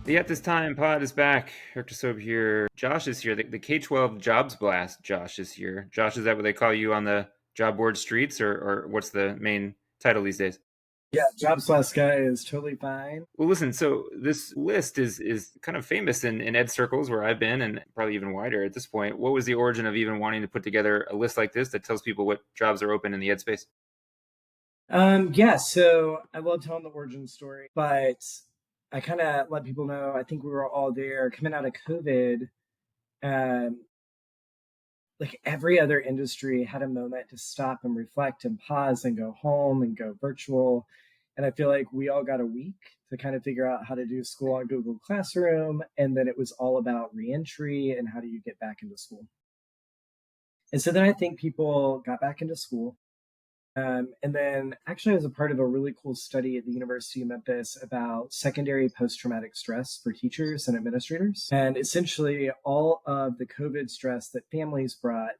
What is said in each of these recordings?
The At This Time pod is back. DeSobe here. Josh is here. The K-12 Jobs Blast Josh is here. Josh, is that what they call you on the job board streets, or what's the main title these days? Yeah, Jobs Last Guy is totally fine. Well, listen, so this list is kind of famous in ed circles where I've been, and probably even wider at this point. What was the origin of even wanting to put together a list like this that tells people what jobs are open in the ed space? Yeah, so I love telling the origin story, but I kind of let people know. I think we were all there coming out of COVID. Um, like every other industry had a moment to stop and reflect and pause and go home and go virtual. And I feel like we all got a week to kind of figure out how to do school on Google Classroom. And then it was all about reentry and how do you get back into school. And so then I think people got back into school. And then actually, I was a part of a really cool study at the University of Memphis about secondary post traumatic stress for teachers and administrators. And essentially, all of the COVID stress that families brought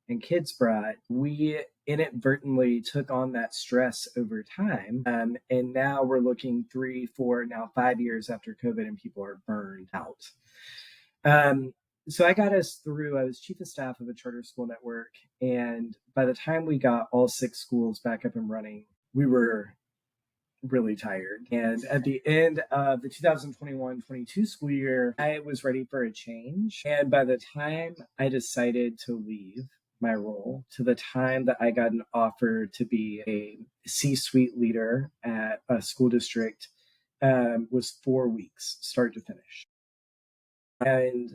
and kids brought, we inadvertently took on that stress over time. And now we're looking 3, 4, now 5 years after COVID, and people are burned out. Um, so I got us through. I was chief of staff of a charter school network, and by the time we got all 6 schools back up and running, we were really tired. And at the end of the 2021-22 school year, I was ready for a change. And by the time I decided to leave my role to the time that I got an offer to be a C-suite leader at a school district was 4 weeks, start to finish. And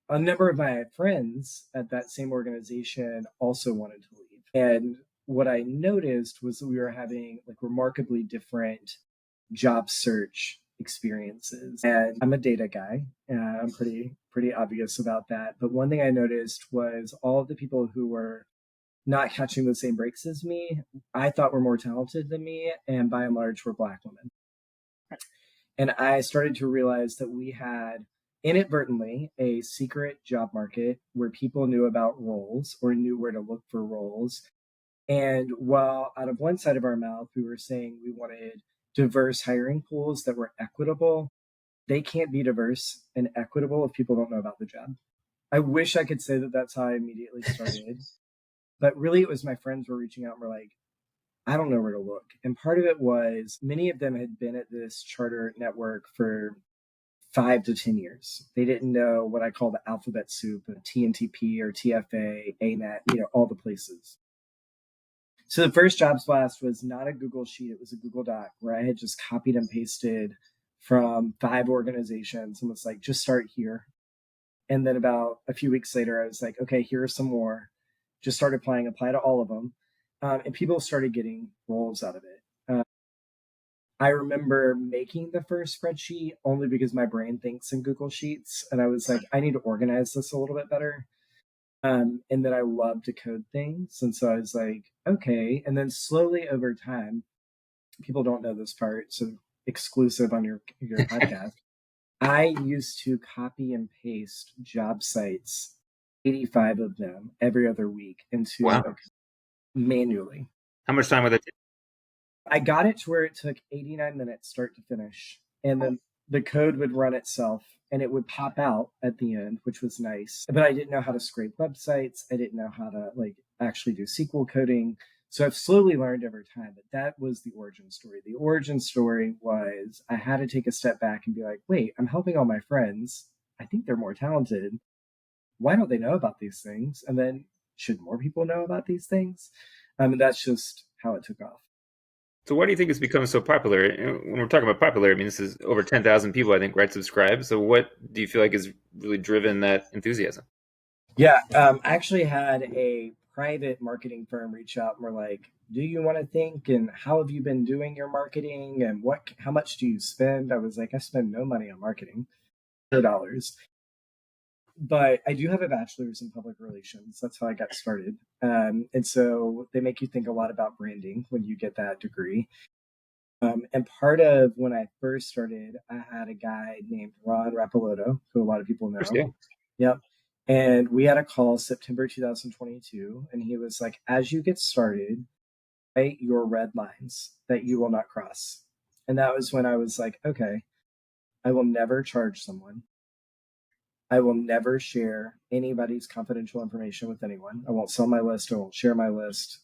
a number of my friends at that same organization also wanted to leave. And what I noticed was that we were having like remarkably different job search experiences. And I'm a data guy. I'm pretty obvious about that. But one thing I noticed was all of the people who were not catching the same breaks as me, I thought were more talented than me, and by and large were Black women. And I started to realize that we had inadvertently a secret job market where people knew about roles or knew where to look for roles. And while out of one side of our mouth, we were saying we wanted diverse hiring pools that were equitable, they can't be diverse and equitable if people don't know about the job. I wish I could say that that's how I immediately started. But really, it was my friends were reaching out and were like, I don't know where to look. And part of it was many of them had been at this charter network for 5 to 10 years. They didn't know what I call the alphabet soup, TNTP or TFA, ANET, all the places. So the first Jobs Blast was not a Google sheet, it was a Google Doc where I had just copied and pasted from 5 organizations and was like, just start here. And then about a few weeks later, I was like, okay, here are some more. Just start apply to all of them. And people started getting roles out of it. I remember making the first spreadsheet only because my brain thinks in Google Sheets. And I was like, I need to organize this a little bit better. And then I love to code things. And so I was like, okay. And then slowly over time, people don't know this part, so exclusive on your podcast. I used to copy and paste job sites, 85 of them every other week into Wow. manually. How much time would that take? I got it to where it took 89 minutes start to finish. And then the code would run itself and it would pop out at the end, which was nice. But I didn't know how to scrape websites. I didn't know how to actually do SQL coding. So I've slowly learned over time, but that was the origin story. The origin story was I had to take a step back and be like, wait, I'm helping all my friends. I think they're more talented. Why don't they know about these things? And then should more people know about these things? And that's just how it took off. So why do you think it's become so popular? When we're talking about popular, I mean, this is over 10,000 people, I think, right, subscribe. So what do you feel like has really driven that enthusiasm? Yeah, I actually had a private marketing firm reach out and were like, "Do you want to think? And how have you been doing your marketing? And how much do you spend?" I was like, "I spend no money on marketing, $0." But I do have a bachelor's in public relations. That's how I got started. And so they make you think a lot about branding when you get that degree. And part of when I first started, I had a guy named Ron Rapalotto, who a lot of people know. Yeah. Yep. And we had a call September 2022, and he was like, as you get started, write your red lines that you will not cross. And that was when I was like, okay. I will never charge someone. I will never share anybody's confidential information with anyone. I won't sell my list. I won't share my list.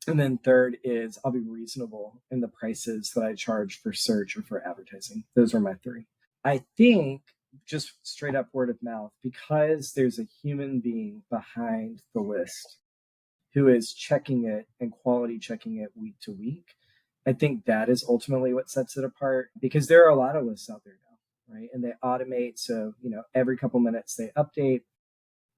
And then third is I'll be reasonable in the prices that I charge for search or for advertising. Those are my three. I think just straight up word of mouth, because there's a human being behind the list who is checking it and quality checking it week to week. I think that is ultimately what sets it apart, because there are a lot of lists out there now, right? And they automate. So, every couple minutes they update.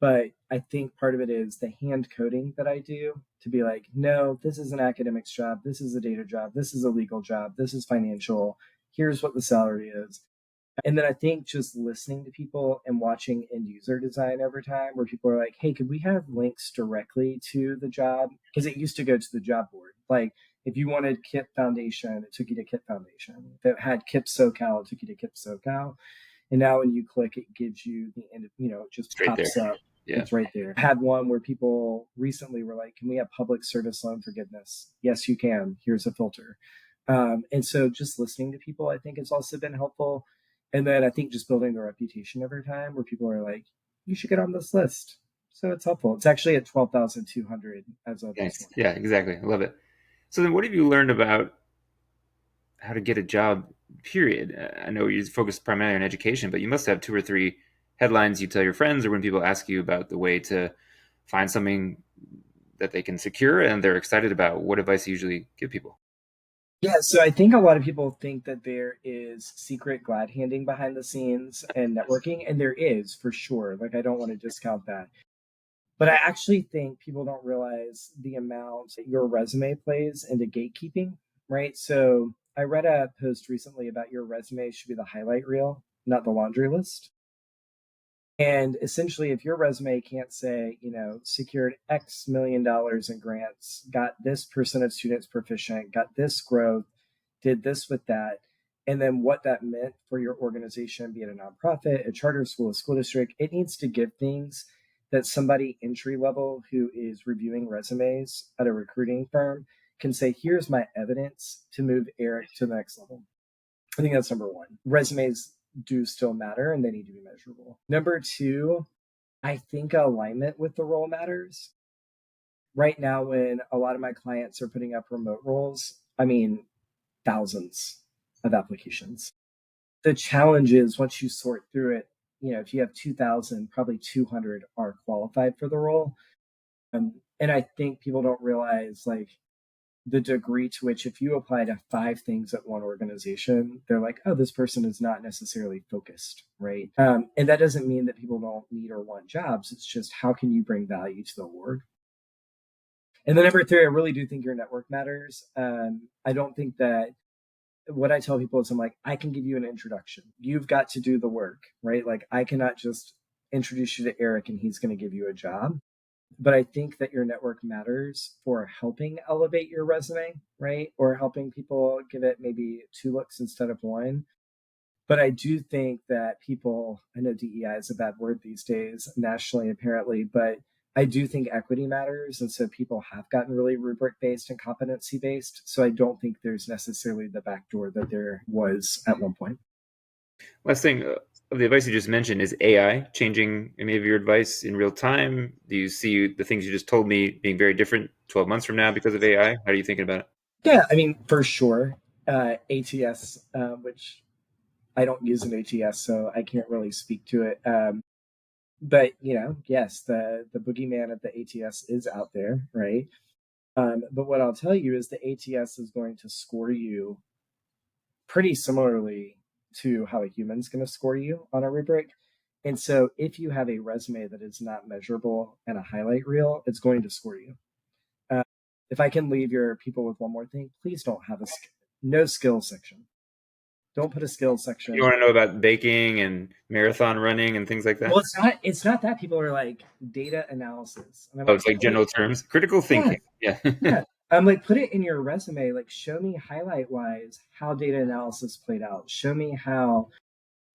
But I think part of it is the hand coding that I do to be like, no, this is an academic's job. This is a data job. This is a legal job. This is financial. Here's what the salary is. And then I think just listening to people and watching end user design over time, where people are like, hey, could we have links directly to the job? Because it used to go to the job board. Like if you wanted KIP Foundation, it took you to KIP Foundation. If it had KIP SoCal, it took you to KIP SoCal. And now when you click, it gives you the end, it just Straight pops there. up. Yeah. It's right there. I had one where people recently were like, can we have public service loan forgiveness? Yes, you can. Here's a filter. And so just listening to people, I think, has also been helpful. And then I think just building the reputation over time, where people are like, you should get on this list. So it's helpful. It's actually at 12,200 as of this Nice. morning. Yeah, exactly. I love it. So then what have you learned about how to get a job, period? I know you focus primarily on education, but you must have two or three headlines you tell your friends or when people ask you about the way to find something that they can secure and they're excited about. What advice you usually give people? Yeah, so I think a lot of people think that there is secret glad handing behind the scenes and networking, and there is for sure. Like, I don't want to discount that. But I actually think people don't realize the amount that your resume plays into gatekeeping, right? So I read a post recently about your resume should be the highlight reel, not the laundry list. And essentially, if your resume can't say, secured X million dollars in grants, got this percent of students proficient, got this growth, did this with that, and then what that meant for your organization, be it a nonprofit, a charter school, a school district, it needs to give things that somebody entry level who is reviewing resumes at a recruiting firm can say, here's my evidence to move Eric to the next level. I think that's number one. Resumes do still matter and they need to be measurable. Number two, I think alignment with the role matters. Right now, when a lot of my clients are putting up remote roles, I mean, thousands of applications. The challenge is once you sort through it, if you have 2,000, probably 200 are qualified for the role. And I think people don't realize like the degree to which if you apply to 5 things at one organization, they're like, oh, this person is not necessarily focused, right? And that doesn't mean that people don't need or want jobs. It's just how can you bring value to the org? And then number three, I really do think your network matters. I don't think that what I tell people is I'm like, I can give you an introduction. You've got to do the work, right? Like I cannot just introduce you to Eric and he's going to give you a job. But I think that your network matters for helping elevate your resume, right? Or helping people give it maybe 2 looks instead of one. But I do think that people, I know DEI is a bad word these days, nationally apparently, but I do think equity matters. And so people have gotten really rubric based and competency based. So I don't think there's necessarily the back door that there was at one point. Last thing of the advice you just mentioned, is AI changing any of your advice in real time? Do you see the things you just told me being very different 12 months from now because of AI? How are you thinking about it? Yeah, I mean, for sure. ATS, which I don't use an ATS, so I can't really speak to it. But yes, the boogeyman of the ATS is out there, right? But what I'll tell you is the ATS is going to score you pretty similarly to how a human's going to score you on a rubric. And so if you have a resume that is not measurable and a highlight reel, it's going to score you. Uh, if I can leave your people with one more thing, please don't have no skill section. Don't put a skill You section. want to know about baking and marathon running and things like Well, that? it's not that people are like data analysis. And I'm Oh, like, it's like hey, general terms. Critical yeah, thinking. Yeah. yeah. I'm like, put it in your resume. Like, show me highlight wise how data analysis played out. Show me how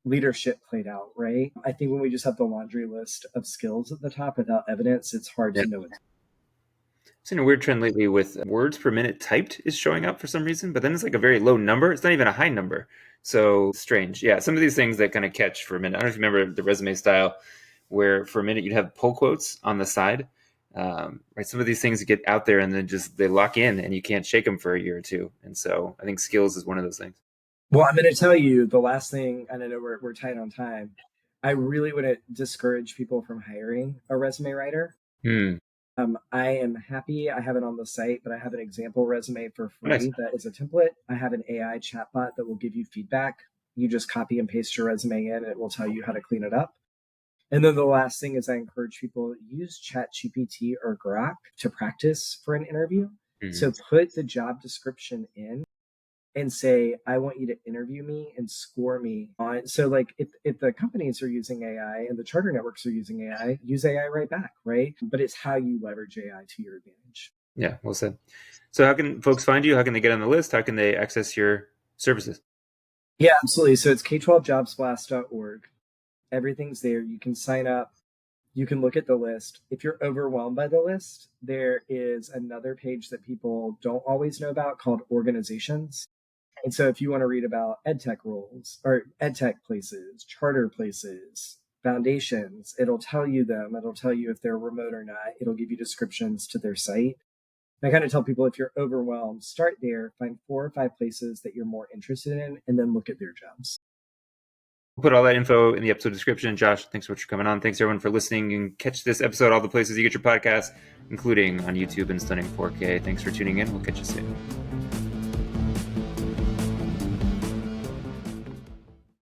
leadership played out, right? I think when we just have the laundry list of skills at the top without evidence, it's hard Yeah. to know it. I've seen a weird trend lately with words per minute typed is showing up for some reason, but then it's like a very low number. It's not even a high number. So strange. Yeah, some of these things that kind of catch for a minute. I don't know if you remember the resume style, where for a minute you'd have pull quotes on the side. Right, some of these things get out there and then just they lock in, and you can't shake them for a year or two. And so I think skills is one of those things. Well, I'm going to tell you the last thing, and I know we're tight on time. I really would discourage people from hiring a resume writer. Hmm. I am happy. I have it on the site, but I have an example resume for Oh, nice. free that is a template. I have an AI chatbot that will give you feedback. You just copy and paste your resume in, and it will tell you how to clean it up. And then the last thing is I encourage people use ChatGPT or Grok to practice for an interview. Hmm. So put the job description in and say, I want you to interview me and score me on. So, like, if the companies are using AI and the charter networks are using AI, use AI right back, right? But it's how you leverage AI to your advantage. Yeah, well said. So how can folks find you? How can they get on the list? How can they access your services? Yeah, absolutely. So it's k12jobsblast.org. Everything's there. You can sign up. You can look at the list. If you're overwhelmed by the list, there is another page that people don't always know about called organizations. And so if you want to read about edtech roles or edtech places, charter places, foundations, it'll tell you them. It'll tell you if they're remote or not. It'll give you descriptions to their site. And I kind of tell people if you're overwhelmed, start there, find 4 or 5 places that you're more interested in, and then look at their jobs. We'll put all that info in the episode description. Josh, thanks so much for coming on. Thanks everyone for listening. You can catch this episode all the places you get your podcast, including on YouTube and Stunning 4K. Thanks for tuning in. We'll catch you soon.